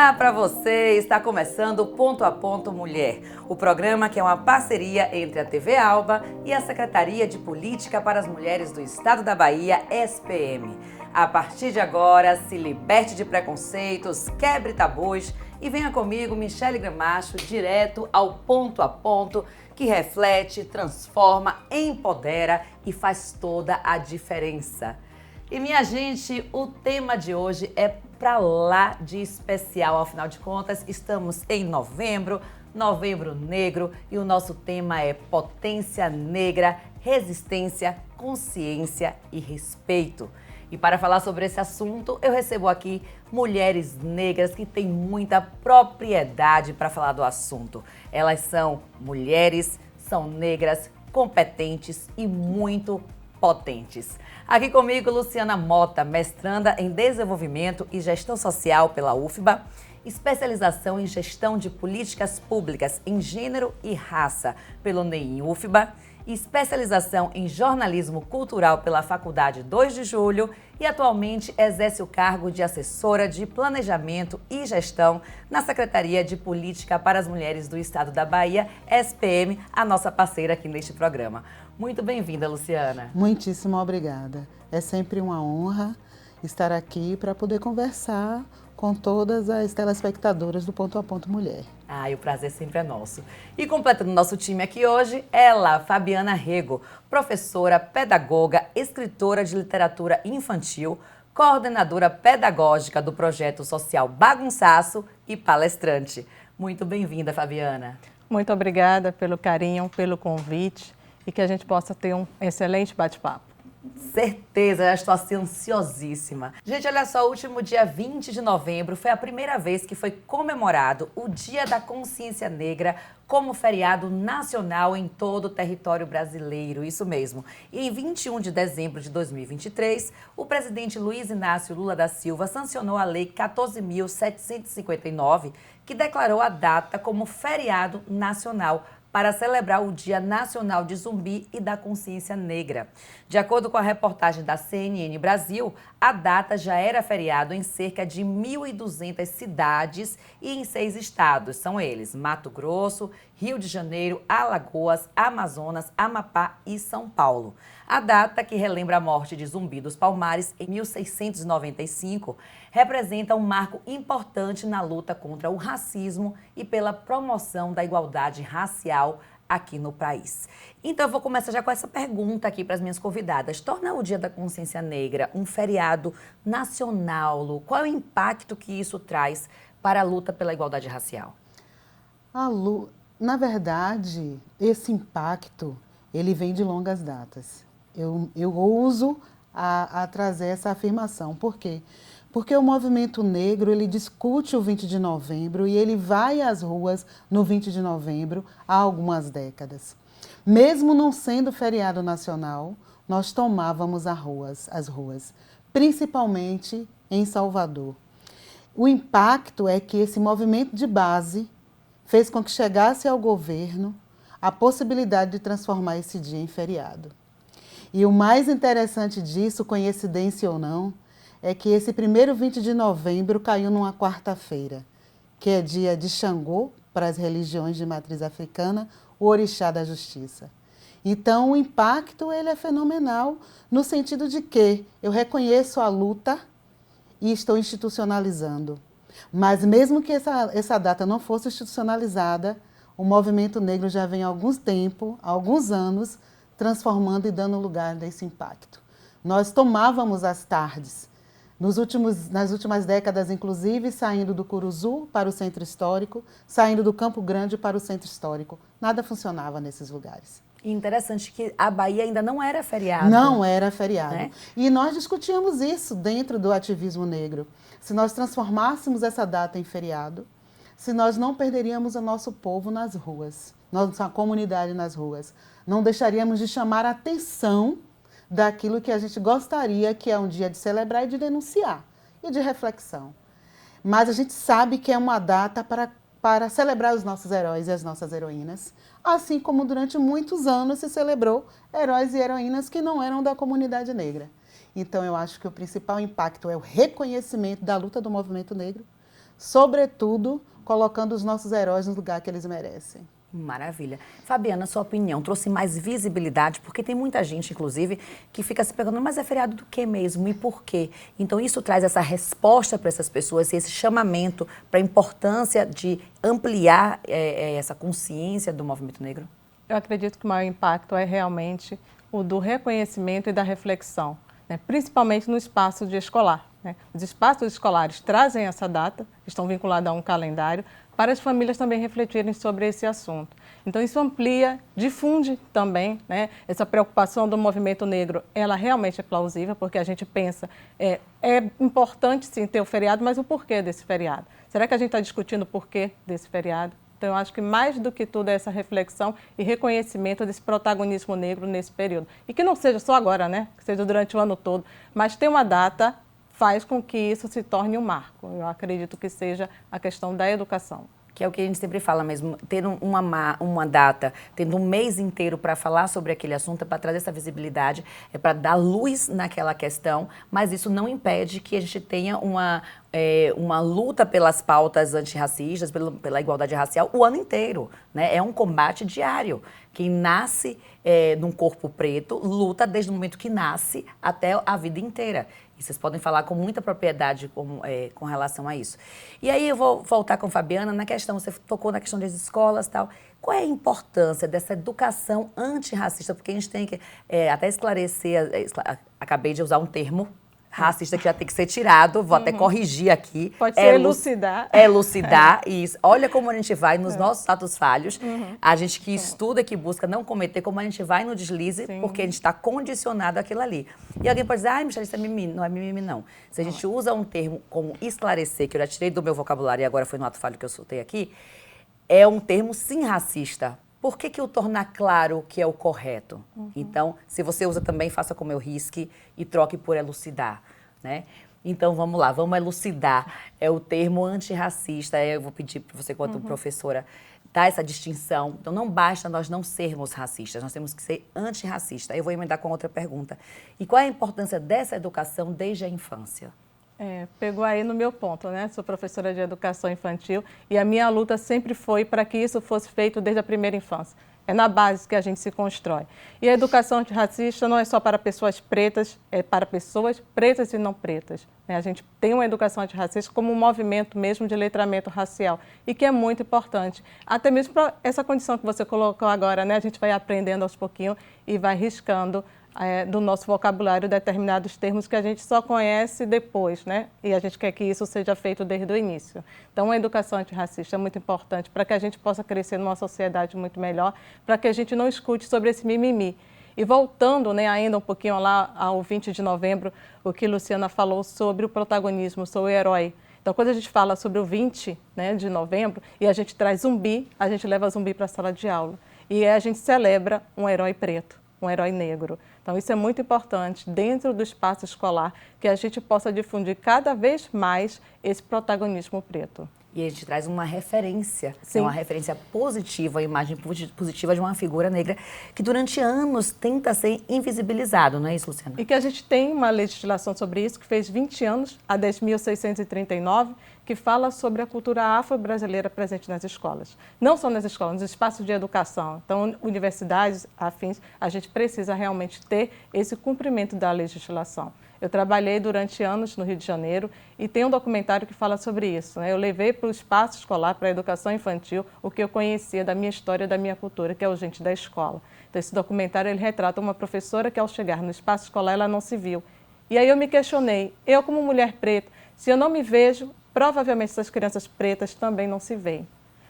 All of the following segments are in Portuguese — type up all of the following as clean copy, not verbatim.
Olá para você! Está começando o Ponto a Ponto Mulher, o programa que é uma parceria entre a TV Alba e a Secretaria de Política para as Mulheres do Estado da Bahia, SPM. A partir de agora, se liberte de preconceitos, quebre tabus e venha comigo, Michele Gramacho, direto ao ponto a ponto, que reflete, transforma, empodera e faz toda a diferença. E minha gente, o tema de hoje é pra lá de especial. Afinal de contas, estamos em novembro negro, e o nosso tema é potência negra, resistência, consciência e respeito. E para falar sobre esse assunto, eu recebo aqui mulheres negras que têm muita propriedade para falar do assunto. Elas são mulheres, são negras, competentes e muito potentes. Aqui comigo, Luciana Mota, mestranda em Desenvolvimento e Gestão Social pela UFBA, especialização em Gestão de Políticas Públicas em Gênero e Raça pelo NEIM UFBA, especialização em Jornalismo Cultural pela Faculdade 2 de Julho e atualmente exerce o cargo de assessora de Planejamento e Gestão na Secretaria de Política para as Mulheres do Estado da Bahia, SPM, a nossa parceira aqui neste programa. Muito bem-vinda, Luciana. Muitíssimo obrigada. É sempre uma honra estar aqui para poder conversar com todas as telespectadoras do Ponto a Ponto Mulher. E o prazer sempre é nosso. E completando nosso time aqui hoje, ela, Fabiana Rego, professora, pedagoga, escritora de literatura infantil, coordenadora pedagógica do projeto social Bagunçaço e palestrante. Muito bem-vinda, Fabiana. Muito obrigada pelo carinho, pelo convite e que a gente possa ter um excelente bate-papo. Certeza, já estou assim ansiosíssima. Gente, olha só, o último dia 20 de novembro foi a primeira vez que foi comemorado o Dia da Consciência Negra como feriado nacional em todo o território brasileiro, isso mesmo. E em 21 de dezembro de 2023, o presidente Luiz Inácio Lula da Silva sancionou a Lei 14.759, que declarou a data como feriado nacional para celebrar o Dia Nacional de Zumbi e da Consciência Negra. De acordo com a reportagem da CNN Brasil, a data já era feriado em cerca de 1.200 cidades e em 6 estados. São eles: Mato Grosso, Rio de Janeiro, Alagoas, Amazonas, Amapá e São Paulo. A data, que relembra a morte de Zumbi dos Palmares em 1695, representa um marco importante na luta contra o racismo e pela promoção da igualdade racial aqui no país. Então eu vou começar já com essa pergunta aqui para as minhas convidadas. Torna o Dia da Consciência Negra um feriado nacional, Lu? Qual é o impacto que isso traz para a luta pela igualdade racial? Na verdade, esse impacto, ele vem de longas datas. Eu ouso a trazer essa afirmação. Por quê? Porque o movimento negro, ele discute o 20 de novembro e ele vai às ruas no 20 de novembro há algumas décadas. Mesmo não sendo feriado nacional, nós tomávamos as ruas, principalmente em Salvador. O impacto é que esse movimento de base fez com que chegasse ao governo a possibilidade de transformar esse dia em feriado. E o mais interessante disso, coincidência ou não, é que esse primeiro 20 de novembro caiu numa quarta-feira, que é dia de Xangô, para as religiões de matriz africana, o orixá da justiça. Então, o impacto ele é fenomenal no sentido de que eu reconheço a luta e estou institucionalizando. Mas mesmo que essa data não fosse institucionalizada, o movimento negro já vem há alguns anos, transformando e dando lugar desse impacto. Nós tomávamos as tardes, nas últimas décadas, inclusive, saindo do Curuzu para o centro histórico, saindo do Campo Grande para o centro histórico. Nada funcionava nesses lugares. Interessante que a Bahia ainda não era feriado. Não era feriado. Né? E nós discutíamos isso dentro do ativismo negro. Se nós transformássemos essa data em feriado, se nós não perderíamos o nosso povo nas ruas, nossa comunidade nas ruas, não deixaríamos de chamar a atenção daquilo que a gente gostaria, que é um dia de celebrar e de denunciar, e de reflexão. Mas a gente sabe que é uma data para celebrar os nossos heróis e as nossas heroínas, assim como durante muitos anos se celebrou heróis e heroínas que não eram da comunidade negra. Então eu acho que o principal impacto é o reconhecimento da luta do movimento negro, sobretudo colocando os nossos heróis no lugar que eles merecem. Maravilha. Fabiana, sua opinião trouxe mais visibilidade, porque tem muita gente, inclusive, que fica se perguntando, mas é feriado do que mesmo e por quê? Então isso traz essa resposta para essas pessoas, esse chamamento para a importância de ampliar essa consciência do movimento negro? Eu acredito que o maior impacto é realmente o do reconhecimento e da reflexão, né? Principalmente no espaço de escolar, né? Os espaços escolares trazem essa data, estão vinculados a um calendário, para as famílias também refletirem sobre esse assunto. Então isso amplia, difunde também, né? Essa preocupação do movimento negro, ela realmente é plausível, porque a gente pensa, é importante sim ter o feriado, mas o porquê desse feriado? Será que a gente está discutindo o porquê desse feriado? Então eu acho que mais do que tudo é essa reflexão e reconhecimento desse protagonismo negro nesse período. E que não seja só agora, né? Que seja durante o ano todo, mas ter uma data faz com que isso se torne um marco. Eu acredito que seja a questão da educação. Que é o que a gente sempre fala mesmo, tendo uma data, tendo um mês inteiro para falar sobre aquele assunto, é para trazer essa visibilidade, é para dar luz naquela questão, mas isso não impede que a gente tenha uma luta pelas pautas antirracistas, pela igualdade racial o ano inteiro, né? É um combate diário. Quem nasce num corpo preto luta desde o momento que nasce até a vida inteira. E vocês podem falar com muita propriedade com relação a isso. E aí eu vou voltar com a Fabiana na questão, você tocou na questão das escolas e tal. Qual é a importância dessa educação antirracista? Porque a gente tem que até esclarecer, acabei de usar um termo racista que já tem que ser tirado, vou até corrigir aqui. Pode ser elucidar. Elucidar, isso. Olha como a gente vai nos nossos atos falhos, a gente que estuda, que busca não cometer, como a gente vai no deslize, porque a gente está condicionado àquilo ali. E alguém pode dizer, ai, Michele, isso é mimimi. Não é mimimi, não. Se a gente usa um termo como esclarecer, que eu já tirei do meu vocabulário e agora foi no ato falho que eu soltei aqui, é um termo sim racista. Por que o tornar claro que é o correto? Então, se você usa também, faça como eu risque e troque por elucidar, né? Então, vamos lá, vamos elucidar. É o termo antirracista, eu vou pedir para você, quanto professora, dar essa distinção. Então, não basta nós não sermos racistas, nós temos que ser antirracistas. Eu vou emendar com outra pergunta. E qual é a importância dessa educação desde a infância? Pegou aí no meu ponto, né? Sou professora de educação infantil e a minha luta sempre foi para que isso fosse feito desde a primeira infância. É na base que a gente se constrói. E a educação antirracista não é só para pessoas pretas, é para pessoas pretas e não pretas, né? A gente tem uma educação antirracista como um movimento mesmo de letramento racial e que é muito importante. Até mesmo para essa condição que você colocou agora, né? A gente vai aprendendo aos pouquinhos e vai riscando do nosso vocabulário determinados termos que a gente só conhece depois, né? E a gente quer que isso seja feito desde o início. Então, a educação antirracista é muito importante para que a gente possa crescer numa sociedade muito melhor, para que a gente não escute sobre esse mimimi. E voltando, né, ainda um pouquinho lá ao 20 de novembro, o que Luciana falou sobre o protagonismo, sobre o herói. Então, quando a gente fala sobre o 20, né, de novembro e a gente traz zumbi, a gente leva zumbi para a sala de aula. E a gente celebra um herói preto, um herói negro. Então, isso é muito importante dentro do espaço escolar, que a gente possa difundir cada vez mais esse protagonismo preto. E a gente traz uma referência, Sim. Uma referência positiva, a imagem positiva de uma figura negra que durante anos tenta ser invisibilizado, não é isso, Luciana? E que a gente tem uma legislação sobre isso que fez 20 anos, a 10.639, que fala sobre a cultura afro-brasileira presente nas escolas. Não só nas escolas, nos espaços de educação. Então, universidades, afins, a gente precisa realmente ter esse cumprimento da legislação. Eu trabalhei durante anos no Rio de Janeiro e tem um documentário que fala sobre isso, né? Eu levei para o espaço escolar, para a educação infantil, o que eu conhecia da minha história, da minha cultura, que é o Gente da Escola. Então, esse documentário ele retrata uma professora que, ao chegar no espaço escolar, ela não se viu. E aí eu me questionei, eu como mulher preta, se eu não me vejo, provavelmente essas crianças pretas também não se veem.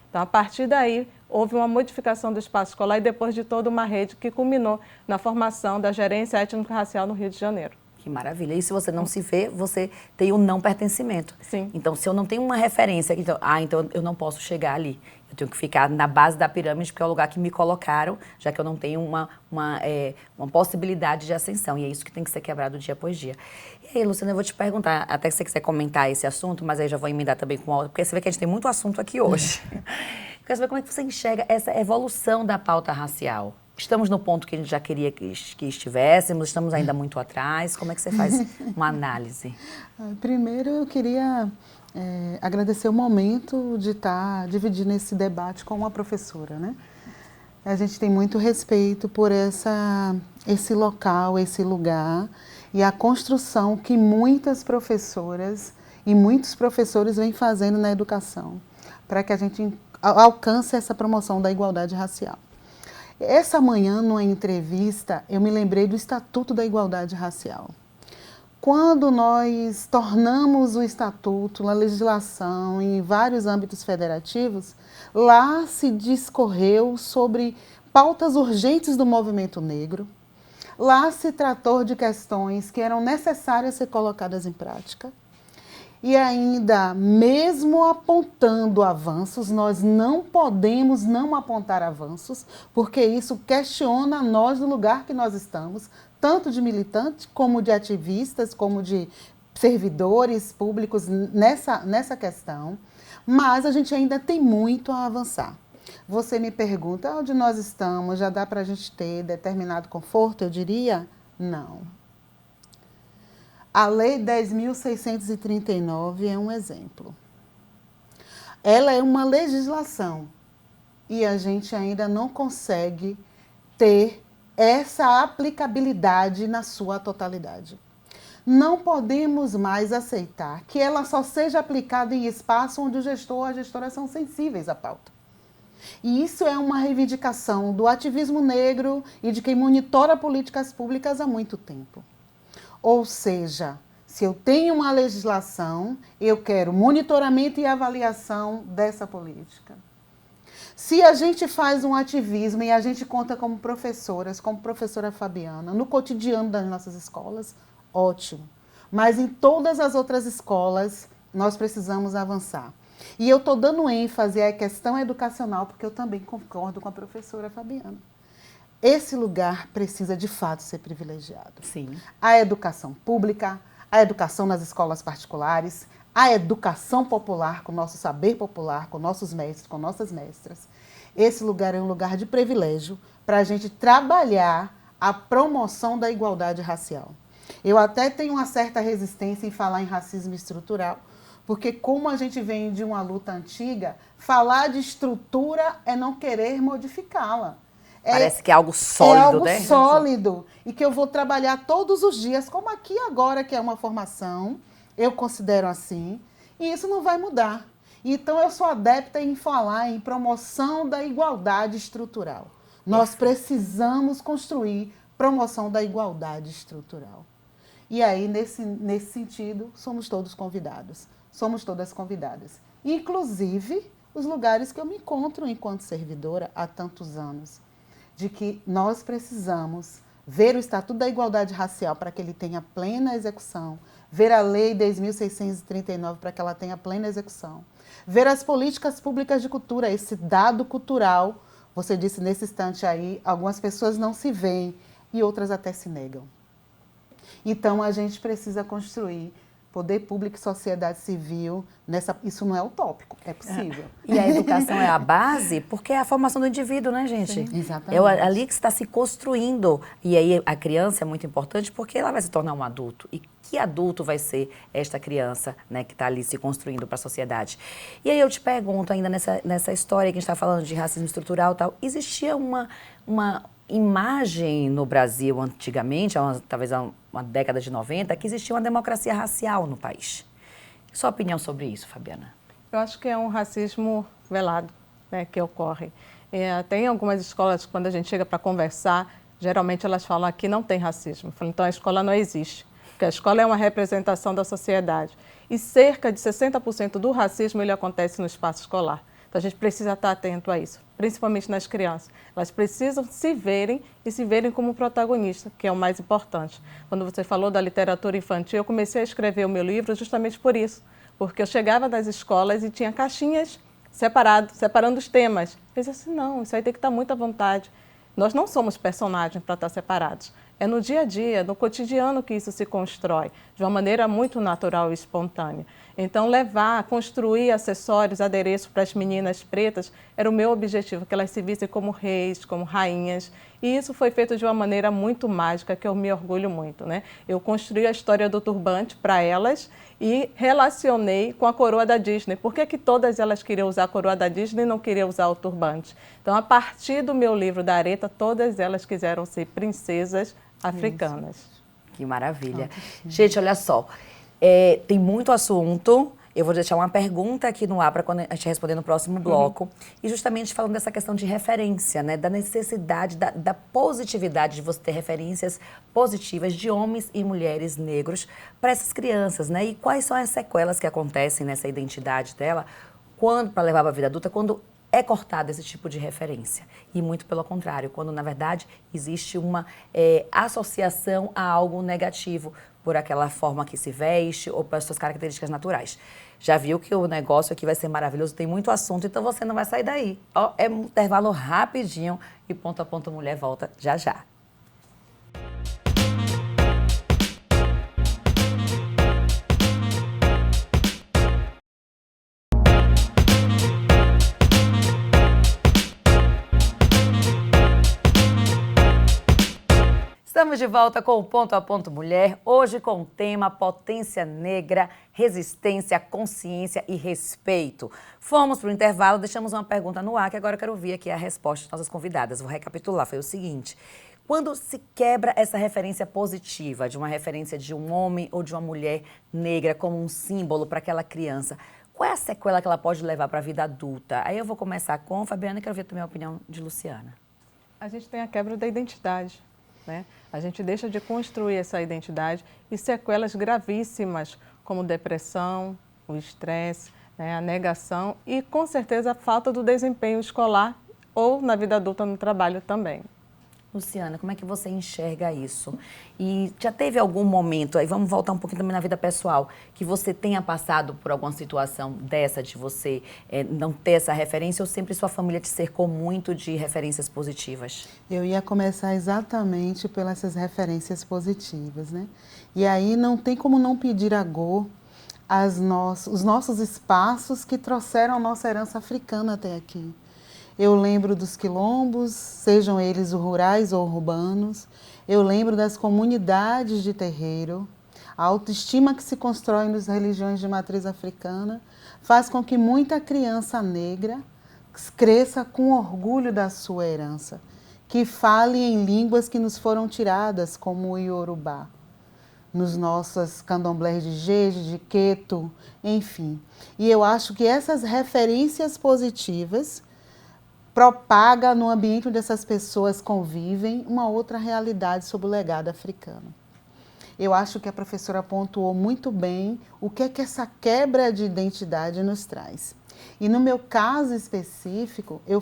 Então, a partir daí, houve uma modificação do espaço escolar e depois de toda uma rede que culminou na formação da gerência étnico-racial no Rio de Janeiro. Que maravilha. E se você não se vê, você tem o não pertencimento. Sim. Então, se eu não tenho uma referência, então eu não posso chegar ali. Eu tenho que ficar na base da pirâmide, porque é o lugar que me colocaram, já que eu não tenho uma possibilidade de ascensão. E é isso que tem que ser quebrado dia após dia. E aí, Luciana, eu vou te perguntar, até que você quiser comentar esse assunto, mas aí já vou emendar também com outra, porque você vê que a gente tem muito assunto aqui hoje. Eu quero saber como é que você enxerga essa evolução da pauta racial. Estamos no ponto que a gente já queria que estivéssemos, estamos ainda muito atrás. Como é que você faz uma análise? Primeiro, eu queria agradecer o momento de estar dividindo esse debate com uma professora, né? A gente tem muito respeito por esse local, esse lugar e a construção que muitas professoras e muitos professores vêm fazendo na educação para que a gente alcance essa promoção da igualdade racial. Essa manhã, numa entrevista, eu me lembrei do Estatuto da Igualdade Racial. Quando nós tornamos o Estatuto, a legislação em vários âmbitos federativos, lá se discorreu sobre pautas urgentes do movimento negro, lá se tratou de questões que eram necessárias ser colocadas em prática. E ainda, mesmo apontando avanços, nós não podemos não apontar avanços, porque isso questiona nós no lugar que nós estamos, tanto de militantes, como de ativistas, como de servidores públicos nessa questão, mas a gente ainda tem muito a avançar. Você me pergunta onde nós estamos, já dá para a gente ter determinado conforto? Eu diria, não. A Lei 10.639 é um exemplo. Ela é uma legislação e a gente ainda não consegue ter essa aplicabilidade na sua totalidade. Não podemos mais aceitar que ela só seja aplicada em espaço onde o gestor ou a gestora são sensíveis à pauta. E isso é uma reivindicação do ativismo negro e de quem monitora políticas públicas há muito tempo. Ou seja, se eu tenho uma legislação, eu quero monitoramento e avaliação dessa política. Se a gente faz um ativismo e a gente conta como professoras, como professora Fabiana, no cotidiano das nossas escolas, ótimo. Mas em todas as outras escolas, nós precisamos avançar. E eu estou dando ênfase à questão educacional, porque eu também concordo com a professora Fabiana. Esse lugar precisa, de fato, ser privilegiado. Sim. A educação pública, a educação nas escolas particulares, a educação popular, com o nosso saber popular, com nossos mestres, com nossas mestras. Esse lugar é um lugar de privilégio para a gente trabalhar a promoção da igualdade racial. Eu até tenho uma certa resistência em falar em racismo estrutural, porque como a gente vem de uma luta antiga, falar de estrutura é não querer modificá-la. Parece que é algo sólido, né? É algo né? sólido e que eu vou trabalhar todos os dias, como aqui agora, que é uma formação, eu considero assim, e isso não vai mudar. Então, eu sou adepta em falar em promoção da igualdade estrutural. Nós precisamos construir promoção da igualdade estrutural. E aí, nesse sentido, somos todos convidados, somos todas convidadas. Inclusive, os lugares que eu me encontro enquanto servidora há tantos anos, de que nós precisamos ver o Estatuto da Igualdade Racial para que ele tenha plena execução, ver a Lei 10.639 para que ela tenha plena execução, ver as políticas públicas de cultura, esse dado cultural. Você disse nesse instante aí, algumas pessoas não se veem e outras até se negam. Então, a gente precisa construir poder público e sociedade civil, isso não é utópico, é possível. E a educação é a base, porque é a formação do indivíduo, né, gente? Sim, exatamente. É ali que está se construindo. E aí a criança é muito importante porque ela vai se tornar um adulto. E que adulto vai ser esta criança, né, que está ali se construindo para a sociedade? E aí eu te pergunto, ainda nessa história que a gente está falando de racismo estrutural e tal, existia uma imagem no Brasil antigamente, talvez há uma década de 90, que existia uma democracia racial no país. Sua opinião sobre isso, Fabiana? Eu acho que é um racismo velado, né, que ocorre. Tem algumas escolas, quando a gente chega para conversar, geralmente elas falam que não tem racismo. Então a escola não existe, porque a escola é uma representação da sociedade. E cerca de 60% do racismo ele acontece no espaço escolar. Então, a gente precisa estar atento a isso, principalmente nas crianças. Elas precisam se verem e se verem como protagonista, que é o mais importante. Quando você falou da literatura infantil, eu comecei a escrever o meu livro justamente por isso, porque eu chegava nas escolas e tinha caixinhas separando os temas. Eu disse assim, não, isso aí tem que estar muito à vontade. Nós não somos personagens para estar separados. É no dia a dia, no cotidiano que isso se constrói, de uma maneira muito natural e espontânea. Então, construir acessórios, adereços para as meninas pretas, era o meu objetivo, que elas se vissem como reis, como rainhas. E isso foi feito de uma maneira muito mágica, que eu me orgulho muito, né? Eu construí a história do turbante para elas e relacionei com a coroa da Disney. Por que todas elas queriam usar a coroa da Disney e não queriam usar o turbante? Então, a partir do meu livro da Areta, todas elas quiseram ser princesas africanas. Que maravilha. Gente, olha só, tem muito assunto. Eu vou deixar uma pergunta aqui no ar para quando a gente responder no próximo bloco. E justamente falando dessa questão de referência, né? Da necessidade, da positividade de você ter referências positivas de homens e mulheres negros para essas crianças, né? E quais são as sequelas que acontecem nessa identidade dela para levar para a vida adulta, quando é cortado esse tipo de referência. E muito pelo contrário, quando na verdade existe uma associação a algo negativo por aquela forma que se veste ou pelas suas características naturais. Já viu que o negócio aqui vai ser maravilhoso, tem muito assunto, então você não vai sair daí. Ó, é um intervalo rapidinho e Ponto a Ponto Mulher volta já já. Estamos de volta com o Ponto a Ponto Mulher, hoje com o tema Potência Negra, Resistência, Consciência e Respeito. Fomos para o intervalo, deixamos uma pergunta no ar, que agora eu quero ouvir aqui a resposta de nossas convidadas. Vou recapitular, foi o seguinte: quando se quebra essa referência positiva, de uma referência de um homem ou de uma mulher negra como um símbolo para aquela criança, qual é a sequela que ela pode levar para a vida adulta? Aí eu vou começar com a Fabiana e quero ver também a opinião de Luciana. A gente tem a quebra da identidade, né? A gente deixa de construir essa identidade e sequelas gravíssimas, como depressão, o estresse, né, a negação e, com certeza, a falta do desempenho escolar ou na vida adulta no trabalho também. Luciana, como é que você enxerga isso? E já teve algum momento, aí vamos voltar um pouquinho também na vida pessoal, que você tenha passado por alguma situação dessa, de você não ter essa referência, ou sempre sua família te cercou muito de referências positivas? Eu ia começar exatamente pelas essas referências positivas, né? E aí não tem como não pedir a Go os nossos espaços que trouxeram a nossa herança africana até aqui. Eu lembro dos quilombos, sejam eles rurais ou urbanos. Eu lembro das comunidades de terreiro. A autoestima que se constrói nas religiões de matriz africana faz com que muita criança negra cresça com orgulho da sua herança, que fale em línguas que nos foram tiradas, como o Iorubá, nos nossos candomblés de Jeje, de Queto, enfim. E eu acho que essas referências positivas propaga no ambiente onde essas pessoas convivem uma outra realidade sobre o legado africano. Eu acho que a professora pontuou muito bem o que é que essa quebra de identidade nos traz. E no meu caso específico, eu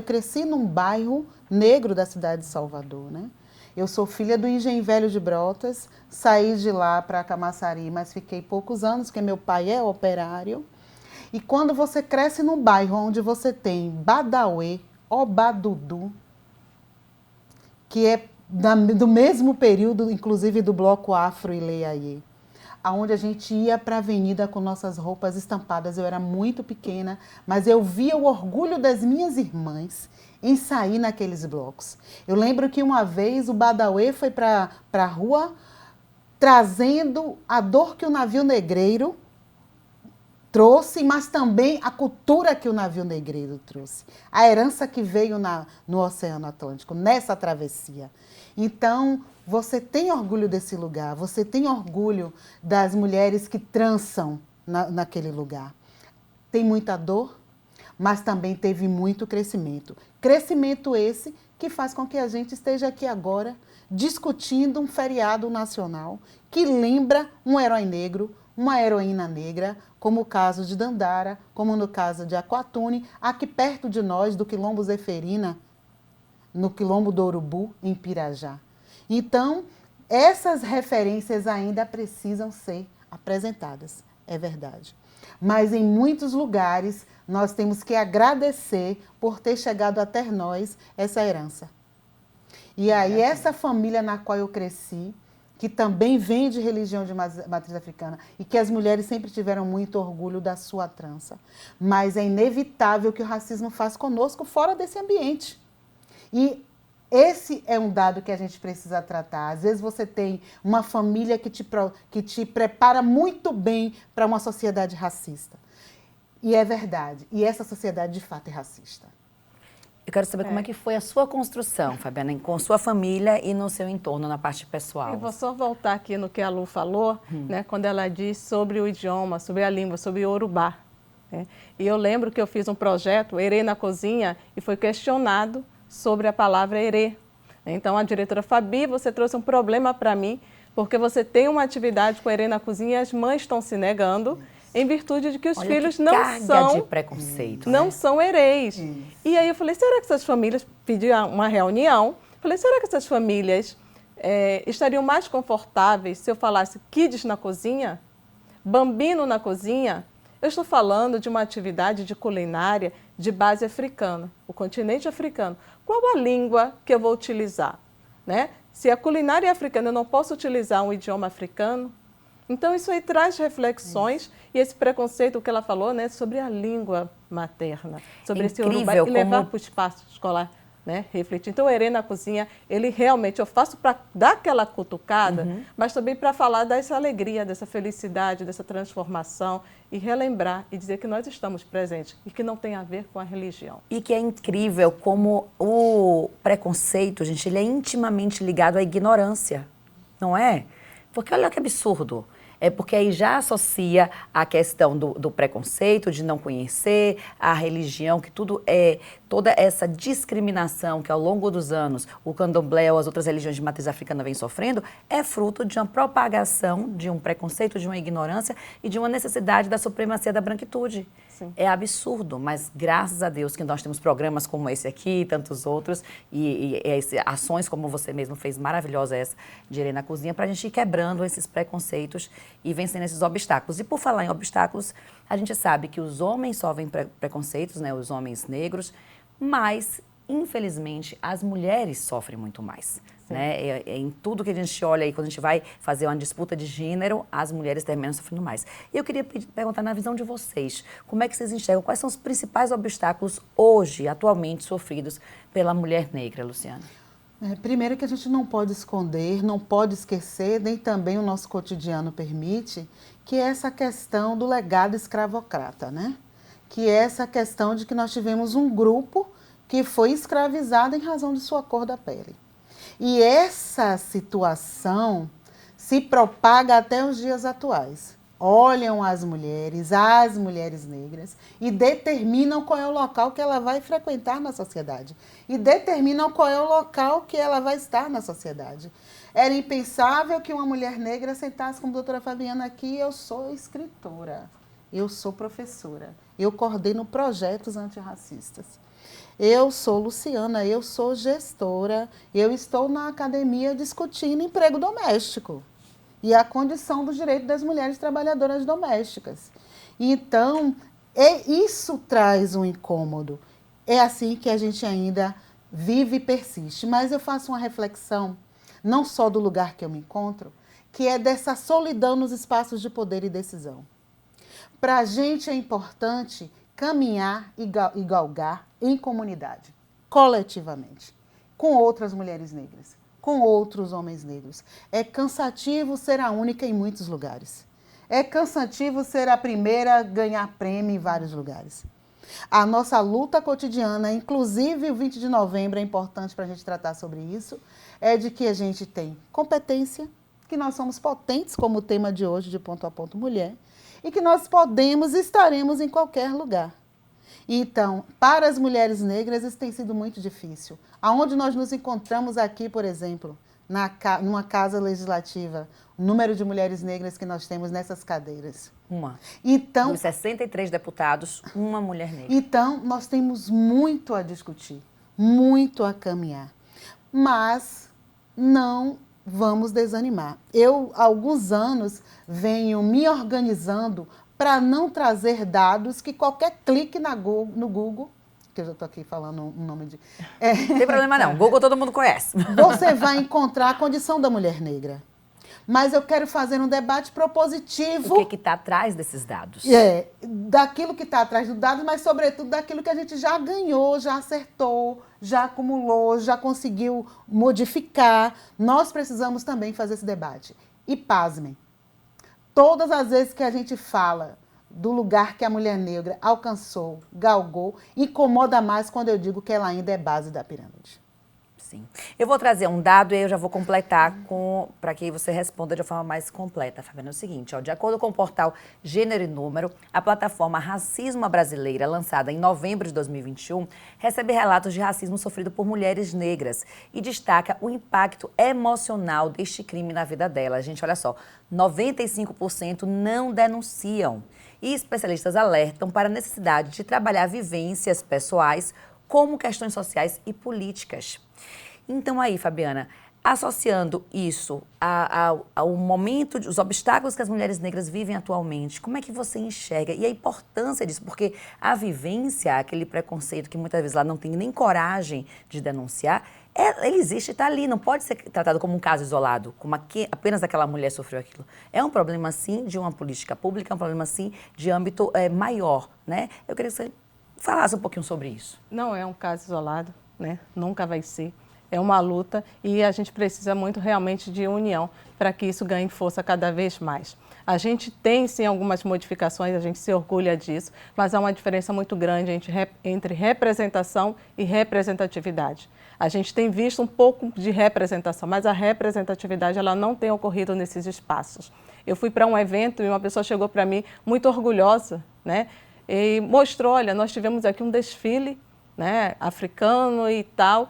cresci num bairro negro da cidade de Salvador, né? Eu sou filha do Engenho Velho de Brotas, saí de lá para Camaçari, mas fiquei poucos anos, porque meu pai é operário. E quando você cresce num bairro onde você tem Badauê, Obadudu, que é do mesmo período, inclusive, do Bloco Afro e Leiaie, aonde a gente ia para a avenida com nossas roupas estampadas. Eu era muito pequena, mas eu via o orgulho das minhas irmãs em sair naqueles blocos. Eu lembro que uma vez o Badauê foi para a rua trazendo a dor que o navio negreiro trouxe, mas também a cultura que o navio negreiro trouxe, a herança que veio no Oceano Atlântico, nessa travessia. Então, você tem orgulho desse lugar, você tem orgulho das mulheres que trançam naquele lugar. Tem muita dor, mas também teve muito crescimento. Crescimento esse que faz com que a gente esteja aqui agora discutindo um feriado nacional que lembra um herói negro, uma heroína negra, como o caso de Dandara, como no caso de Aquatune, aqui perto de nós, do Quilombo Zeferina, no Quilombo do Urubu, em Pirajá. Então, essas referências ainda precisam ser apresentadas, é verdade. Mas em muitos lugares, nós temos que agradecer por ter chegado até nós essa herança. E aí essa família na qual eu cresci, que também vem de religião de matriz africana e que as mulheres sempre tiveram muito orgulho da sua trança. Mas é inevitável que o racismo faz conosco fora desse ambiente. E esse é um dado que a gente precisa tratar. Às vezes você tem uma família que te prepara muito bem para uma sociedade racista. E é verdade. E essa sociedade, de fato, é racista. Eu quero saber como é que foi a sua construção, Fabiana, com sua família e no seu entorno, na parte pessoal. Eu vou só voltar aqui no que a Lu falou, né, quando ela diz sobre o idioma, sobre a língua, sobre o Yorubá. Né? E eu lembro que eu fiz um projeto, Herê na Cozinha, e foi questionado sobre a palavra herê. Então, a diretora Fabi, você trouxe um problema para mim, porque você tem uma atividade com herê na cozinha e as mães estão se negando, em virtude de que os filhos que não carga são de preconceito, não né? são herês. E aí eu falei, será que essas famílias, pedi uma reunião, falei, será que essas famílias estariam mais confortáveis se eu falasse kids na cozinha, bambino na cozinha? Eu estou falando de uma atividade de culinária de base africana, o continente africano. Qual a língua que eu vou utilizar? Né? Se a culinária é africana, eu não posso utilizar um idioma africano? Então, isso aí traz reflexões e esse preconceito que ela falou, né, sobre a língua materna, sobre esse Yorubá, e levar para o espaço escolar, né, refletir. Então, o Herê na Cozinha, ele realmente, eu faço para dar aquela cutucada, mas também para falar dessa alegria, dessa felicidade, dessa transformação e relembrar e dizer que nós estamos presentes e que não tem a ver com a religião. E que é incrível como o preconceito, gente, ele é intimamente ligado à ignorância, não é? Porque olha que absurdo. É porque aí já associa a questão do preconceito, de não conhecer, a religião, que tudo é, toda essa discriminação que ao longo dos anos o candomblé ou as outras religiões de matriz africana vêm sofrendo, é fruto de uma propagação, de um preconceito, de uma ignorância e de uma necessidade da supremacia da branquitude. Sim. É absurdo, mas graças a Deus que nós temos programas como esse aqui e tantos outros, e ações como você mesmo fez, maravilhosa essa, de Herê na Cozinha, para a gente ir quebrando esses preconceitos e vencendo esses obstáculos. E por falar em obstáculos, a gente sabe que os homens sofrem preconceitos, né, os homens negros, mas, infelizmente, as mulheres sofrem muito mais. Né? Em tudo que a gente olha aí, quando a gente vai fazer uma disputa de gênero, as mulheres terminam sofrendo mais. E eu queria perguntar, na visão de vocês, como é que vocês enxergam, quais são os principais obstáculos hoje, atualmente, sofridos pela mulher negra, Luciana? Primeiro que a gente não pode esconder, não pode esquecer, nem também o nosso cotidiano permite, que é essa questão do legado escravocrata, né? Que é essa questão de que nós tivemos um grupo que foi escravizado em razão de sua cor da pele. E essa situação se propaga até os dias atuais. Olham as mulheres negras, e determinam qual é o local que ela vai frequentar na sociedade. E determinam qual é o local que ela vai estar na sociedade. Era impensável que uma mulher negra sentasse como a doutora Fabiana aqui, eu sou escritora, eu sou professora, eu coordeno projetos antirracistas. Eu sou Luciana, eu sou gestora, eu estou na academia discutindo emprego doméstico e a condição do direito das mulheres trabalhadoras domésticas. Então, isso traz um incômodo. É assim que a gente ainda vive e persiste. Mas eu faço uma reflexão, não só do lugar que eu me encontro, que é dessa solidão nos espaços de poder e decisão. Para a gente é importante caminhar e galgar em comunidade, coletivamente, com outras mulheres negras, com outros homens negros. É cansativo ser a única em muitos lugares. É cansativo ser a primeira a ganhar prêmio em vários lugares. A nossa luta cotidiana, inclusive o 20 de novembro, é importante para a gente tratar sobre isso, é de que a gente tem competência, que nós somos potentes, como o tema de hoje de Ponto a Ponto Mulher, e que nós podemos e estaremos em qualquer lugar. Então, para as mulheres negras, isso tem sido muito difícil. Aonde nós nos encontramos aqui, por exemplo, numa casa legislativa, o número de mulheres negras que nós temos nessas cadeiras. Então, dos 63 deputados, uma mulher negra. Então, nós temos muito a discutir, muito a caminhar. Mas não vamos desanimar. Eu, há alguns anos, venho me organizando para não trazer dados que qualquer clique no Google que eu já estou aqui falando um nome de... Não tem problema não, Google todo mundo conhece. Você vai encontrar a condição da mulher negra. Mas eu quero fazer um debate propositivo. O que está atrás desses dados? Daquilo que está atrás do dado, mas, sobretudo, daquilo que a gente já ganhou, já acertou, já acumulou, já conseguiu modificar. Nós precisamos também fazer esse debate. E, pasmem, todas as vezes que a gente fala do lugar que a mulher negra alcançou, galgou, incomoda mais quando eu digo que ela ainda é base da pirâmide. Sim. Eu vou trazer um dado e aí eu já vou completar para que você responda de uma forma mais completa, Fabiana. É o seguinte, ó, de acordo com o portal Gênero e Número, a plataforma Racismo Brasileira, lançada em novembro de 2021, recebe relatos de racismo sofrido por mulheres negras e destaca o impacto emocional deste crime na vida delas. Gente, olha só, 95% não denunciam. E especialistas alertam para a necessidade de trabalhar vivências pessoais como questões sociais e políticas. Então aí, Fabiana, associando isso ao momento, os obstáculos que as mulheres negras vivem atualmente, como é que você enxerga? E a importância disso, porque a vivência, aquele preconceito que muitas vezes lá não tem nem coragem de denunciar, ele existe e está ali, não pode ser tratado como um caso isolado, como apenas aquela mulher sofreu aquilo. É um problema, sim, de uma política pública, é um problema, sim, de âmbito maior, né? Eu queria que você falasse um pouquinho sobre isso. Não é um caso isolado, né? Nunca vai ser. É uma luta e a gente precisa muito realmente de união para que isso ganhe força cada vez mais. A gente tem, sim, algumas modificações, a gente se orgulha disso, mas há uma diferença muito grande entre representação e representatividade. A gente tem visto um pouco de representação, mas a representatividade ela não tem ocorrido nesses espaços. Eu fui para um evento e uma pessoa chegou para mim muito orgulhosa, né? E mostrou, olha, nós tivemos aqui um desfile, né, africano e tal,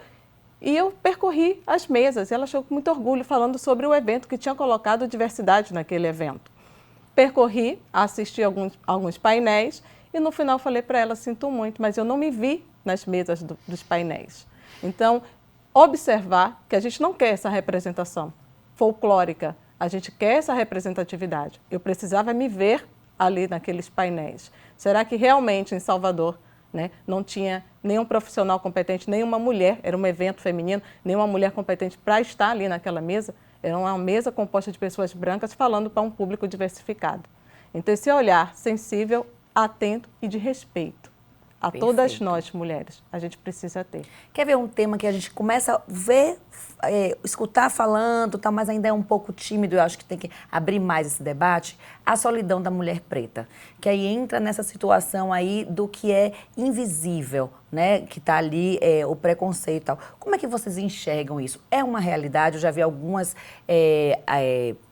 e eu percorri as mesas. Ela chegou com muito orgulho falando sobre o evento, que tinha colocado diversidade naquele evento. Percorri, assisti alguns painéis e no final falei para ela, sinto muito, mas eu não me vi nas mesas dos painéis. Então, observar que a gente não quer essa representação folclórica, a gente quer essa representatividade. Eu precisava me ver ali naqueles painéis. Será que realmente em Salvador, né, não tinha nenhum profissional competente, nenhuma mulher, era um evento feminino, nenhuma mulher competente para estar ali naquela mesa? Era uma mesa composta de pessoas brancas falando para um público diversificado. Então, esse olhar sensível, atento e de respeito a todas nós, mulheres, a gente precisa ter. Quer ver um tema que a gente começa a ver, escutar falando, tá, mas ainda é um pouco tímido, eu acho que tem que abrir mais esse debate? A solidão da mulher preta, que aí entra nessa situação aí do que é invisível, né? Que tá ali o preconceito e tal. Como é que vocês enxergam isso? É uma realidade? Eu já vi algumas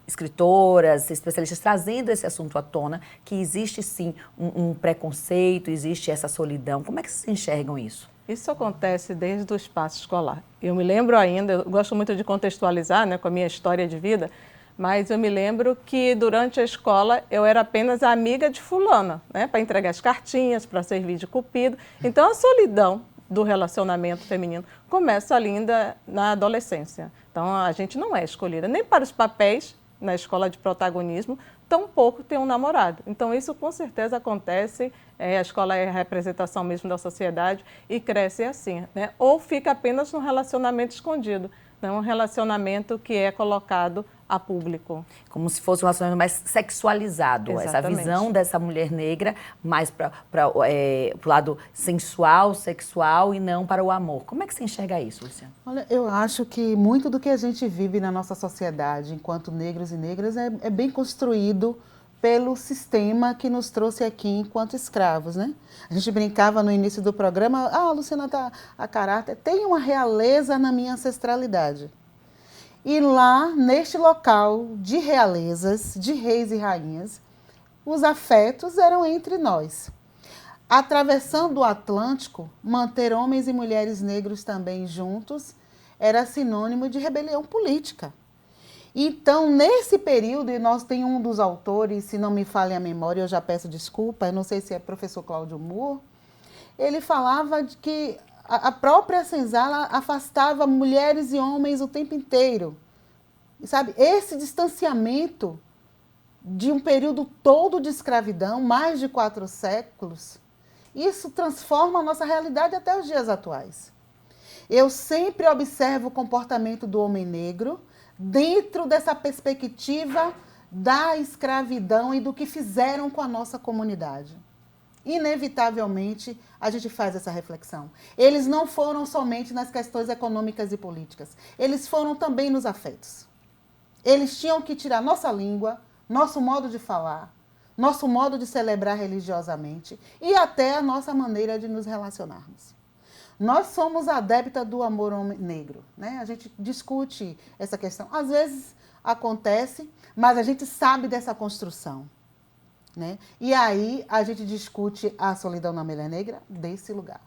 escritoras, especialistas trazendo esse assunto à tona, que existe sim um preconceito, existe essa solidão. Como é que vocês enxergam isso? Isso acontece desde o espaço escolar. Eu me lembro ainda, eu gosto muito de contextualizar, né, com a minha história de vida, mas eu me lembro que durante a escola eu era apenas a amiga de fulana, né, para entregar as cartinhas, para servir de cupido. Então a solidão do relacionamento feminino começa ainda na adolescência. Então a gente não é escolhida nem para os papéis na escola de protagonismo, tampouco tem um namorado. Então isso com certeza acontece, a escola é a representação mesmo da sociedade e cresce assim, né? Ou fica apenas num relacionamento escondido, né? Um relacionamento que é colocado a público. Como se fosse um relacionamento mais sexualizado. Exatamente. Essa visão dessa mulher negra mais para o lado sensual, sexual e não para o amor. Como é que você enxerga isso, Luciana? Olha, eu acho que muito do que a gente vive na nossa sociedade, enquanto negros e negras, é bem construído pelo sistema que nos trouxe aqui enquanto escravos, né? A gente brincava no início do programa, Luciana tá a caráter, tem uma realeza na minha ancestralidade. E lá, neste local de realezas, de reis e rainhas, os afetos eram entre nós. Atravessando o Atlântico, manter homens e mulheres negros também juntos era sinônimo de rebelião política. Então, nesse período, e nós tem um dos autores, se não me falha a memória, eu já peço desculpa, eu não sei se é professor Cláudio Moore, ele falava de que a própria senzala afastava mulheres e homens o tempo inteiro. E, sabe, esse distanciamento de um período todo de escravidão, mais de 4 séculos, isso transforma a nossa realidade até os dias atuais. Eu sempre observo o comportamento do homem negro dentro dessa perspectiva da escravidão e do que fizeram com a nossa comunidade. Inevitavelmente, a gente faz essa reflexão. Eles não foram somente nas questões econômicas e políticas, eles foram também nos afetos. Eles tinham que tirar nossa língua, nosso modo de falar, nosso modo de celebrar religiosamente e até a nossa maneira de nos relacionarmos. Nós somos adepta do amor negro, né? A gente discute essa questão. Às vezes acontece, mas a gente sabe dessa construção, né? E aí a gente discute a solidão na mulher negra desse lugar.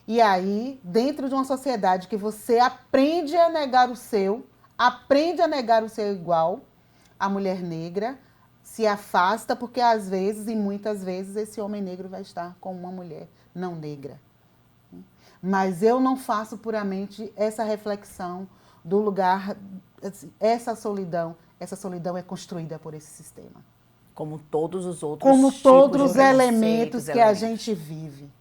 E aí, dentro de uma sociedade que você aprende a negar o seu, aprende a negar o seu igual, a mulher negra se afasta porque às vezes, e muitas vezes, esse homem negro vai estar com uma mulher não negra. Mas eu não faço puramente essa reflexão do lugar, essa solidão é construída por esse sistema. Como todos os outros como tipos todos de os elementos que a gente vive.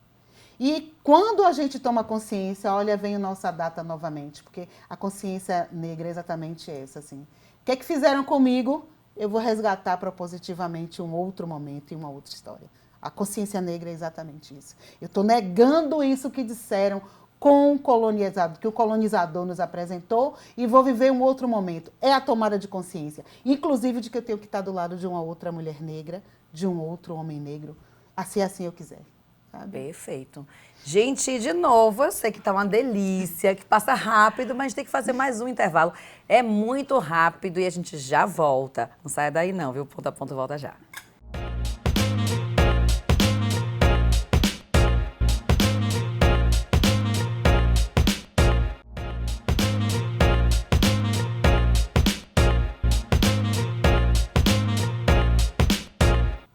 E quando a gente toma consciência, olha, vem a nossa data novamente, porque a consciência negra é exatamente essa, assim. O que é que fizeram comigo? Eu vou resgatar propositivamente um outro momento e uma outra história. A consciência negra é exatamente isso. Eu estou negando isso que disseram com o colonizador, que o colonizador nos apresentou, e vou viver um outro momento. É a tomada de consciência. Inclusive de que eu tenho que estar do lado de uma outra mulher negra, de um outro homem negro, se assim eu quiser. Sabe? Perfeito. Gente, de novo, eu sei que tá uma delícia, que passa rápido, mas tem que fazer mais um intervalo. É muito rápido e a gente já volta. Não saia daí não, viu? Ponto a ponto volta já.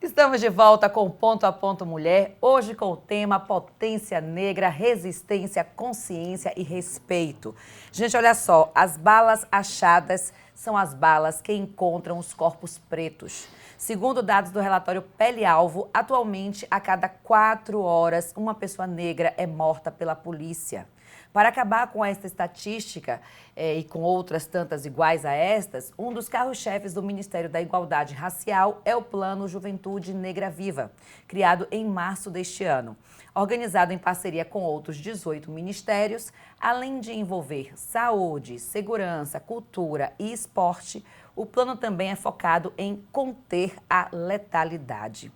Estamos de volta com o Ponto a Ponto Mulher, hoje com o tema Potência Negra, Resistência, Consciência e Respeito. Gente, olha só, as balas achadas são as balas que encontram os corpos pretos. Segundo dados do relatório Pele Alvo, atualmente, a cada 4 horas, uma pessoa negra é morta pela polícia. Para acabar com esta estatística e com outras tantas iguais a estas, um dos carros-chefes do Ministério da Igualdade Racial é o Plano Juventude Negra Viva, criado em março deste ano. Organizado em parceria com outros 18 ministérios, além de envolver saúde, segurança, cultura e esporte, o plano também é focado em conter a letalidade.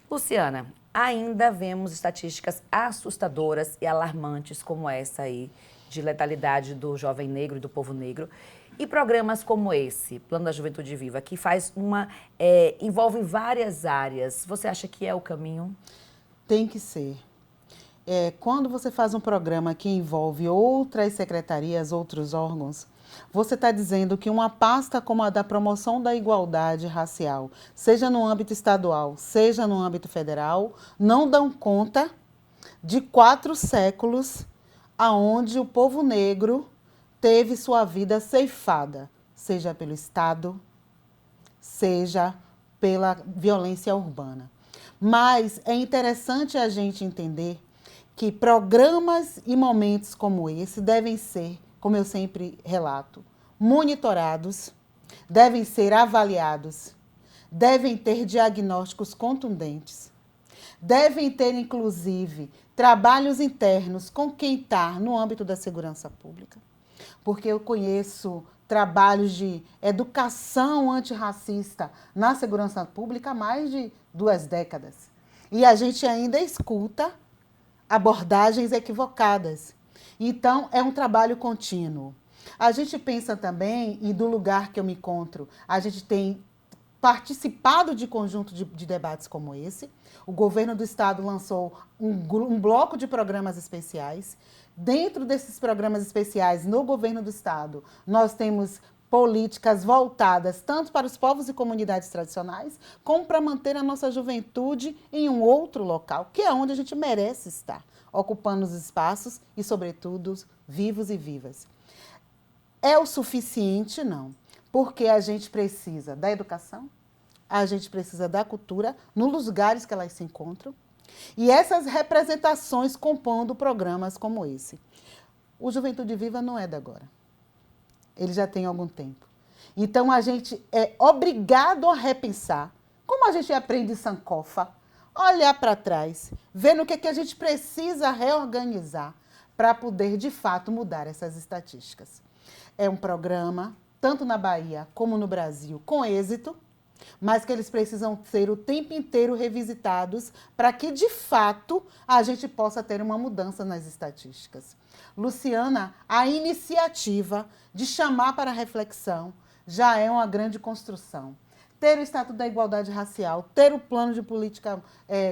Luciana, ainda vemos estatísticas assustadoras e alarmantes como essa aí, de letalidade do jovem negro e do povo negro. E programas como esse, Plano da Juventude Viva, que envolve várias áreas, você acha que é o caminho? Tem que ser. Quando você faz um programa que envolve outras secretarias, outros órgãos, você está dizendo que uma pasta como a da promoção da igualdade racial, seja no âmbito estadual, seja no âmbito federal, não dão conta de 4 séculos aonde o povo negro teve sua vida ceifada, seja pelo Estado, seja pela violência urbana. Mas é interessante a gente entender que programas e momentos como esse devem ser, como eu sempre relato, monitorados, devem ser avaliados, devem ter diagnósticos contundentes, devem ter, inclusive, trabalhos internos com quem está no âmbito da segurança pública, porque eu conheço trabalhos de educação antirracista na segurança pública há mais de 2 décadas. E a gente ainda escuta abordagens equivocadas. Então, é um trabalho contínuo. A gente pensa também, e do lugar que eu me encontro, a gente tem participado de conjunto de debates como esse. O governo do estado lançou um bloco de programas especiais. Dentro desses programas especiais, no governo do estado, nós temos políticas voltadas tanto para os povos e comunidades tradicionais, como para manter a nossa juventude em um outro local, que é onde a gente merece estar, ocupando os espaços e, sobretudo, vivos e vivas. É o suficiente? Não. Porque a gente precisa da educação, a gente precisa da cultura, nos lugares que elas se encontram, E essas representações compondo programas como esse. O Juventude Viva não é de agora. Ele já tem algum tempo. Então, a gente é obrigado a repensar, como a gente aprende em Sankofa, olhar para trás, ver no que a gente precisa reorganizar para poder, de fato, mudar essas estatísticas. É um programa, tanto na Bahia como no Brasil, com êxito, mas que eles precisam ser o tempo inteiro revisitados para que, de fato, a gente possa ter uma mudança nas estatísticas. Luciana, a iniciativa de chamar para reflexão já é uma grande construção. Ter o Estatuto da Igualdade Racial, ter o Plano de Política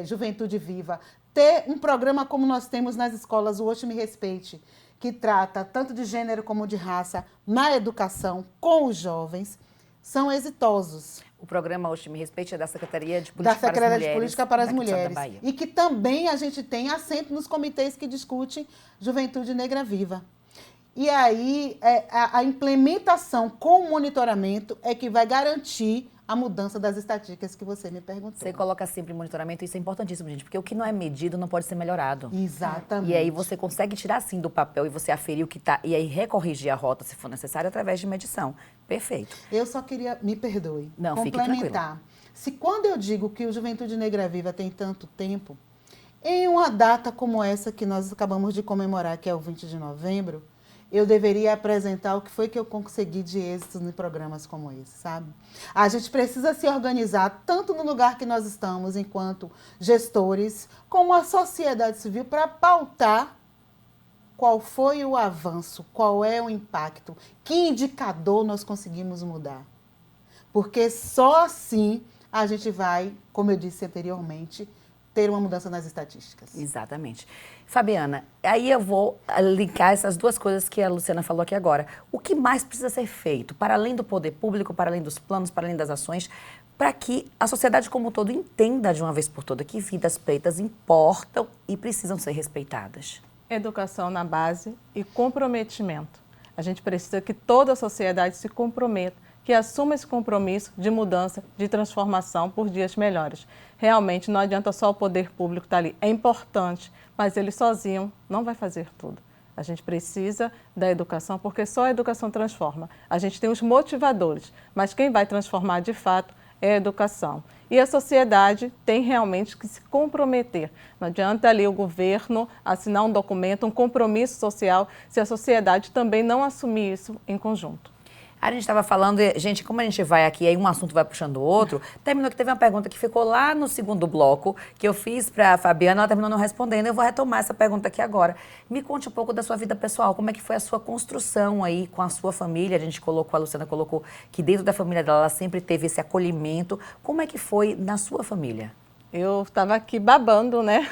Juventude Viva, ter um programa como nós temos nas escolas, o Hoje Me Respeite, que trata tanto de gênero como de raça na educação com os jovens, são exitosos. O programa Hoje Me Respeite é da Secretaria de Política Da Secretaria para as Mulheres, de Política para as daqui do estado da Mulheres. Bahia. E que também a gente tem assento nos comitês que discutem Juventude Negra Viva. E aí, a implementação com o monitoramento é que vai garantir a mudança das estatísticas que você me perguntou. Você coloca sempre monitoramento, isso é importantíssimo, gente, porque o que não é medido não pode ser melhorado. Exatamente. E aí você consegue tirar, sim, do papel e você aferir o que está, e aí recorrigir a rota, se for necessário, através de medição. Perfeito. Eu só queria, me perdoe, Não, fique complementar. Se quando eu digo que o Juventude Negra Viva tem tanto tempo, em uma data como essa que nós acabamos de comemorar, que é o 20 de novembro, eu deveria apresentar o que foi que eu consegui de êxitos em programas como esse, sabe? A gente precisa se organizar tanto no lugar que nós estamos, enquanto gestores, como a sociedade civil, para pautar qual foi o avanço, qual é o impacto, que indicador nós conseguimos mudar. Porque só assim a gente vai, como eu disse anteriormente, ter uma mudança nas estatísticas. Exatamente. Fabiana, aí eu vou linkar essas duas coisas que a Luciana falou aqui agora. O que mais precisa ser feito, para além do poder público, para além dos planos, para além das ações, para que a sociedade como um todo entenda de uma vez por todas que vidas pretas importam e precisam ser respeitadas? Educação na base e comprometimento. A gente precisa que toda a sociedade se comprometa, que assuma esse compromisso de mudança, de transformação por dias melhores. Realmente não adianta só o poder público estar ali. É importante, mas ele sozinho não vai fazer tudo. A gente precisa da educação, porque só a educação transforma. A gente tem os motivadores, mas quem vai transformar de fato é a educação. E a sociedade tem realmente que se comprometer. Não adianta ali o governo assinar um documento, um compromisso social, se a sociedade também não assumir isso em conjunto. A gente estava falando, gente, como a gente vai aqui, aí um assunto vai puxando o outro, terminou que teve uma pergunta que ficou lá no segundo bloco, que eu fiz para a Fabiana, ela terminou não respondendo, eu vou retomar essa pergunta aqui agora. Me conte um pouco da sua vida pessoal, como é que foi a sua construção aí com a sua família, a gente colocou, a Luciana colocou que dentro da família dela, ela sempre teve esse acolhimento, como é que foi na sua família? Eu estava aqui babando, né?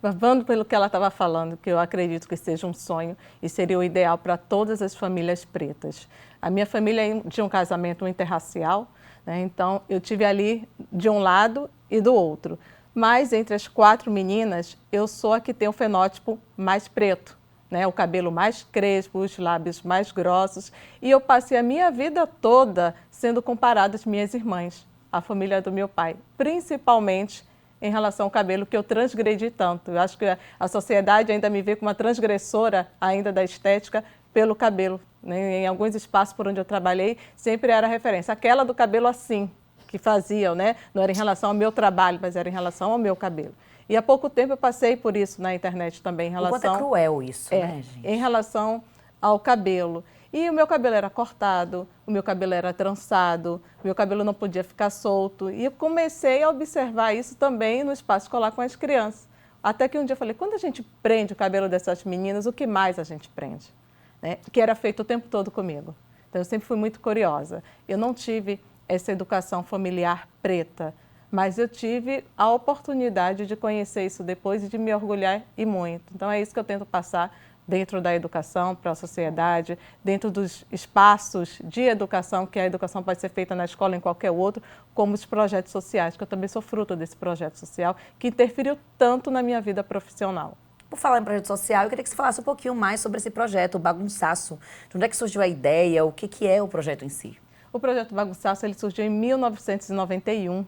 Babando pelo que ela estava falando, que eu acredito que seja um sonho e seria o ideal para todas as famílias pretas. A minha família é de um casamento interracial, né? Então eu tive ali de um lado e do outro. Mas entre as 4 meninas, eu sou a que tem o fenótipo mais preto, né? O cabelo mais crespo, os lábios mais grossos. E eu passei a minha vida toda sendo comparada às minhas irmãs, a família do meu pai, principalmente em relação ao cabelo, que eu transgredi tanto. Eu acho que a sociedade ainda me vê como uma transgressora ainda da estética pelo cabelo. Em alguns espaços por onde eu trabalhei, sempre era referência. Aquela do cabelo assim, que faziam, né? Não era em relação ao meu trabalho, mas era em relação ao meu cabelo. E há pouco tempo eu passei por isso na internet também, em relação... O quanto é cruel isso, né, gente? Em relação ao cabelo. E o meu cabelo era cortado, o meu cabelo era trançado, o meu cabelo não podia ficar solto. E eu comecei a observar isso também no espaço escolar com as crianças. Até que um dia eu falei, quando a gente prende o cabelo dessas meninas, o que mais a gente prende? Né? Que era feito o tempo todo comigo. Então eu sempre fui muito curiosa. Eu não tive essa educação familiar preta, mas eu tive a oportunidade de conhecer isso depois e de me orgulhar e muito. Então é isso que eu tento passar dentro da educação para a sociedade, dentro dos espaços de educação, que a educação pode ser feita na escola, em qualquer outro, como os projetos sociais, que eu também sou fruto desse projeto social, que interferiu tanto na minha vida profissional. Por falar em projeto social, eu queria que você falasse um pouquinho mais sobre esse projeto, o Bagunçaço. De onde é que surgiu a ideia, o que é o projeto em si? O projeto Bagunçaço ele surgiu em 1991,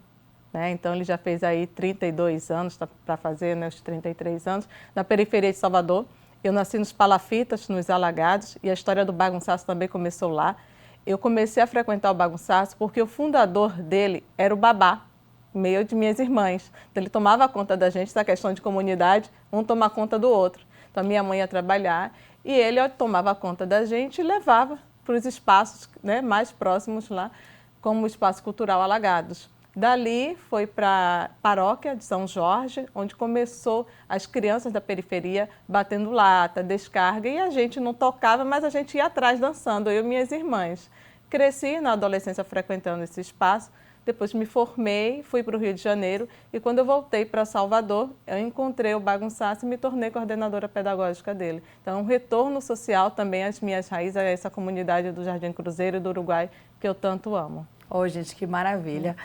né? Então, ele já fez aí 32 anos, está para fazer, né, os 33 anos, na periferia de Salvador. Eu nasci nos Palafitas, nos Alagados, e a história do Bagunçaço também começou lá. Eu comecei a frequentar o Bagunçaço porque o fundador dele era o babá, meio de minhas irmãs. Então, ele tomava conta da gente, essa questão de comunidade, um toma conta do outro. Então, a minha mãe ia trabalhar e ele tomava conta da gente e levava para os espaços, né, mais próximos lá, como o Espaço Cultural Alagados. Dali foi para a paróquia de São Jorge, onde começou as crianças da periferia batendo lata, descarga, e a gente não tocava, mas a gente ia atrás dançando, eu e minhas irmãs. Cresci na adolescência frequentando esse espaço, depois me formei, fui para o Rio de Janeiro e quando eu voltei para Salvador, eu encontrei o Bagunçaço e me tornei coordenadora pedagógica dele. Então, um retorno social também às minhas raízes, a essa comunidade do Jardim Cruzeiro e do Uruguai, que eu tanto amo. Ô, gente, que maravilha.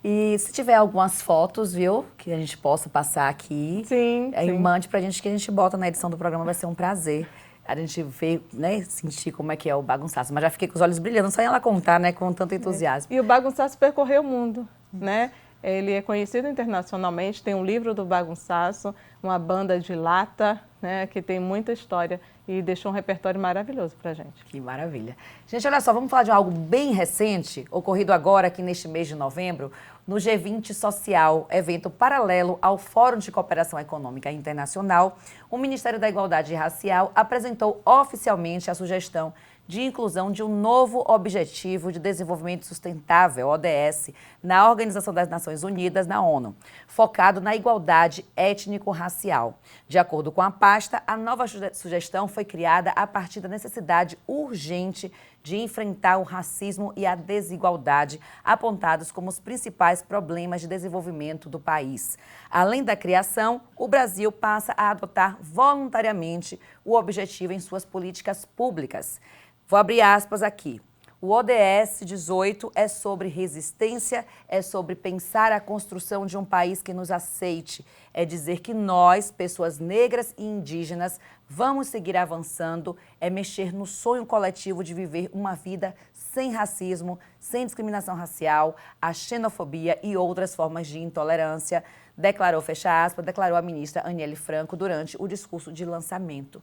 E se tiver algumas fotos, viu, que a gente possa passar aqui, sim. Mande pra gente, que a gente bota na edição do programa, vai ser um prazer. A gente ver, né, sentir como é que é o Bagunçaço. Mas já fiquei com os olhos brilhando, só em ela contar, né, com tanto entusiasmo. E o Bagunçaço percorreu o mundo, né? Ele é conhecido internacionalmente, tem um livro do Bagunçaço, uma banda de lata, né, que tem muita história e deixou um repertório maravilhoso pra gente. Que maravilha. Gente, olha só, vamos falar de algo bem recente, ocorrido agora aqui neste mês de novembro, no G20 Social, evento paralelo ao Fórum de Cooperação Econômica Internacional. O Ministério da Igualdade Racial apresentou oficialmente a sugestão de inclusão de um novo Objetivo de Desenvolvimento Sustentável, ODS, na Organização das Nações Unidas, na ONU, focado na igualdade étnico-racial. De acordo com a pasta, a nova sugestão foi criada a partir da necessidade urgente de enfrentar o racismo e a desigualdade, apontados como os principais problemas de desenvolvimento do país. Além da criação, o Brasil passa a adotar voluntariamente o objetivo em suas políticas públicas. Vou abrir aspas aqui. O ODS 18 é sobre resistência, é sobre pensar a construção de um país que nos aceite. É dizer que nós, pessoas negras e indígenas, vamos seguir avançando, é mexer no sonho coletivo de viver uma vida sem racismo, sem discriminação racial, a xenofobia e outras formas de intolerância, declarou, fecha aspas, declarou a ministra Aniele Franco durante o discurso de lançamento.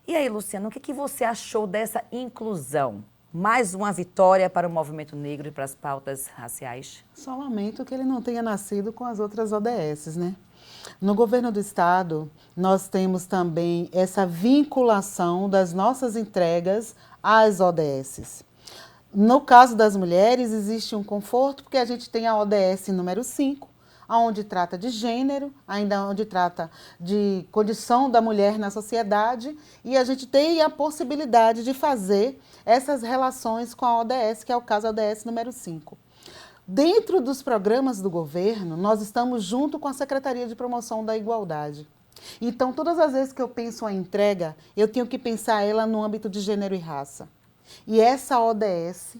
E aí, Luciana, o que você achou dessa inclusão? Mais uma vitória para o movimento negro e para as pautas raciais? Só lamento que ele não tenha nascido com as outras ODSs, né? No governo do estado, nós temos também essa vinculação das nossas entregas às ODSs. No caso das mulheres, existe um conforto, porque a gente tem a ODS número 5, onde trata de gênero, ainda onde trata de condição da mulher na sociedade, e a gente tem a possibilidade de fazer essas relações com a ODS, que é o caso da ODS número 5. Dentro dos programas do governo, nós estamos junto com a Secretaria de Promoção da Igualdade. Então, todas as vezes que eu penso a entrega, eu tenho que pensar ela no âmbito de gênero e raça. E essa ODS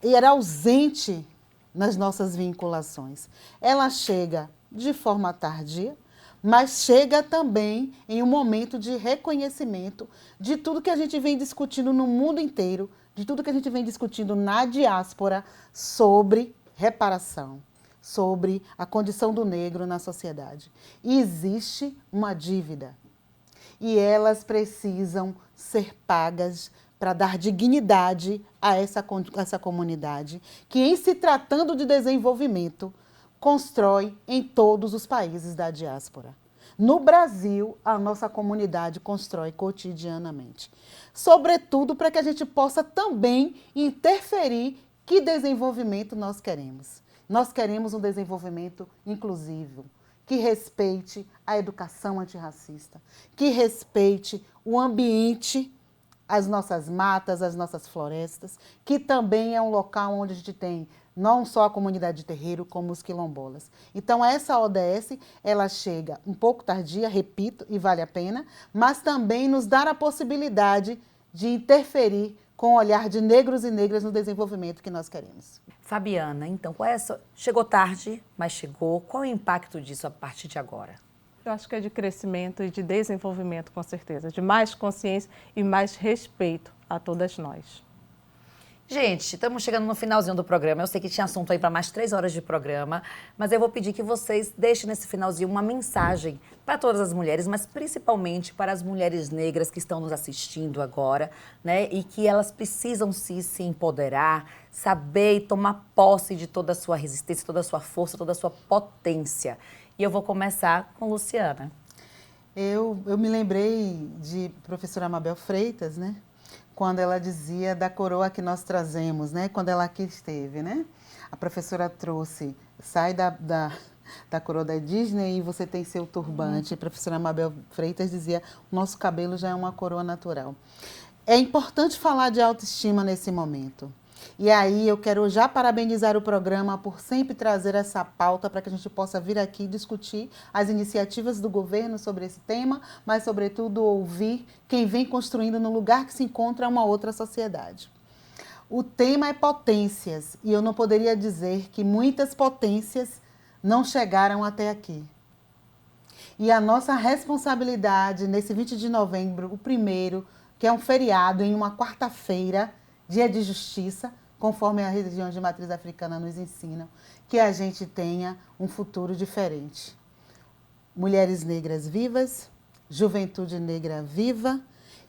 era ausente nas nossas vinculações. Ela chega de forma tardia, mas chega também em um momento de reconhecimento de tudo que a gente vem discutindo no mundo inteiro, de tudo que a gente vem discutindo na diáspora sobre reparação, sobre a condição do negro na sociedade. E existe uma dívida e elas precisam ser pagas para dar dignidade a essa comunidade, que em se tratando de desenvolvimento, constrói em todos os países da diáspora. No Brasil, a nossa comunidade constrói cotidianamente. Sobretudo para que a gente possa também interferir que desenvolvimento nós queremos. Nós queremos um desenvolvimento inclusivo, que respeite a educação antirracista, que respeite o ambiente, as nossas matas, as nossas florestas, que também é um local onde a gente tem não só a comunidade de terreiro, como os quilombolas. Então, essa ODS, ela chega um pouco tardia, repito, e vale a pena, mas também nos dá a possibilidade de interferir com o olhar de negros e negras no desenvolvimento que nós queremos. Fabiana, então, chegou tarde, mas chegou. Qual é o impacto disso a partir de agora? Eu acho que é de crescimento e de desenvolvimento, com certeza, de mais consciência e mais respeito a todas nós. Gente, estamos chegando no finalzinho do programa. Eu sei que tinha assunto aí para mais 3 horas de programa, mas eu vou pedir que vocês deixem nesse finalzinho uma mensagem para todas as mulheres, mas principalmente para as mulheres negras que estão nos assistindo agora, né? E que elas precisam se empoderar, saber e tomar posse de toda a sua resistência, toda a sua força, toda a sua potência. E eu vou começar com Luciana. Eu me lembrei de professora Mabel Freitas, né? Quando ela dizia da coroa que nós trazemos, né? Quando ela aqui esteve, né? A professora trouxe, sai da coroa da Disney e você tem seu turbante. A professora Mabel Freitas dizia, o nosso cabelo já é uma coroa natural. É importante falar de autoestima nesse momento. E aí eu quero já parabenizar o programa por sempre trazer essa pauta para que a gente possa vir aqui discutir as iniciativas do governo sobre esse tema, mas sobretudo ouvir quem vem construindo no lugar que se encontra uma outra sociedade. O tema é potências e eu não poderia dizer que muitas potências não chegaram até aqui. E a nossa responsabilidade nesse 20 de novembro, o primeiro, que é um feriado em uma quarta-feira, dia de justiça, conforme a religião de matriz africana nos ensina, que a gente tenha um futuro diferente. Mulheres negras vivas, juventude negra viva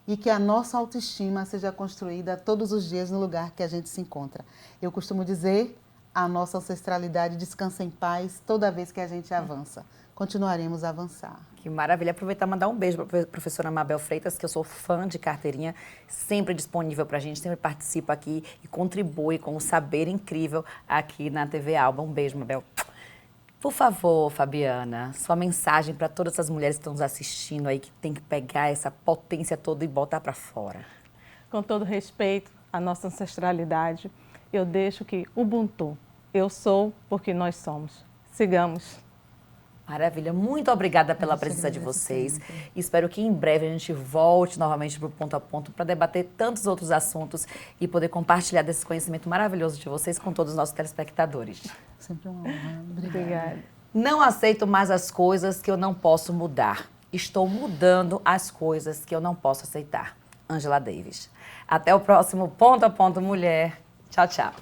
e que a nossa autoestima seja construída todos os dias no lugar que a gente se encontra. Eu costumo dizer, a nossa ancestralidade descansa em paz toda vez que a gente avança. Continuaremos a avançar. Que maravilha. Aproveitar e mandar um beijo para a professora Mabel Freitas, que eu sou fã de carteirinha, sempre disponível para a gente, sempre participa aqui e contribui com o saber incrível aqui na TV Alba. Um beijo, Mabel. Por favor, Fabiana, sua mensagem para todas as mulheres que estão nos assistindo aí, que tem que pegar essa potência toda e botar para fora. Com todo respeito à nossa ancestralidade, eu deixo que Ubuntu, eu sou porque nós somos. Sigamos. Maravilha, muito obrigada pela presença de vocês. Espero que em breve a gente volte novamente para o Ponto a Ponto para debater tantos outros assuntos e poder compartilhar desse conhecimento maravilhoso de vocês com todos os nossos telespectadores. Sempre uma honra. Obrigada. Não aceito mais as coisas que eu não posso mudar. Estou mudando as coisas que eu não posso aceitar. Angela Davis. Até o próximo Ponto a Ponto Mulher. Tchau, tchau.